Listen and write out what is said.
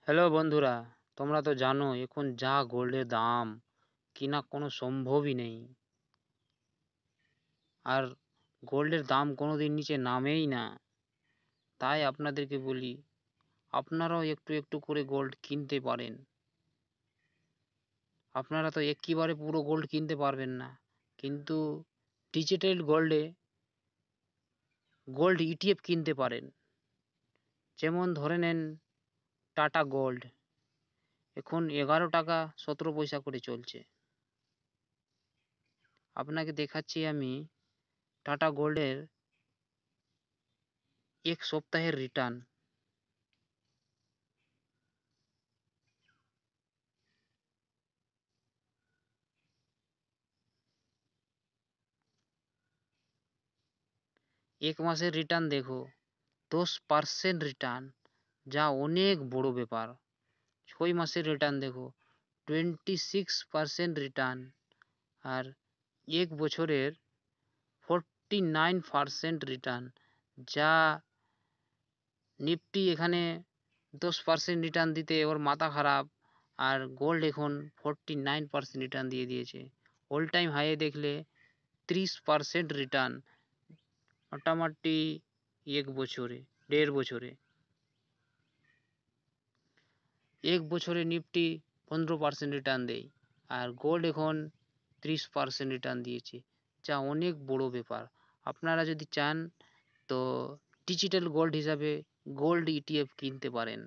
Hello বন্ধুরা, তোমরা তো জানো এখন যা গোল্ডের দাম কিনা কোনো সম্ভবই নেই। আর গোল্ডের দাম কোনোদিন নিচে নামেই না। তাই আপনাদেরকে বলি, আপনারাও একটু একটু করে গোল্ড কিনতে পারেন। আপনারা তো একেবারে পুরো গোল্ড কিনতে পারবেন না, কিন্তু ডিজিটাল গোল্ড ইটিএফ কিনতে পারেন। যেমন ধরে নেন টাটা গোল্ড, এখন 11 টাকা 17 পয়সা করে চলছে। আপনাকে দেখাচ্ছি আমি টাটা গোল্ডের 1 সপ্তাহের রিটার্ন। এক মাসের রিটার্ন দেখো, 10% রিটার্ন, যা অনেক বড় ব্যাপার। 6 মাসের রিটার্ন দেখো, 26% রিটার্ন। আর 1 বছরের 49% রিটার্ন, যা নিফটি এখানে 10% রিটার্ন দিতে ওর মাথা খারাপ, আর গোল্ড এখন 49% রিটার্ন দিয়ে দিয়েছে। অল টাইম হাইয়ে দেখলে 30% রিটার্ন, মোটামুটি 1 বছরে 1.5 বছরে। 1 বছরে নিফটি 15% রিটার্ন দেয়, আর গোল্ড এখন 30% রিটার্ন দিয়েছে, যা অনেক বড় ব্যাপার। আপনারা যদি চান তো ডিজিটাল গোল্ড হিসাবে গোল্ড ইটিএফ কিনতে পারেন।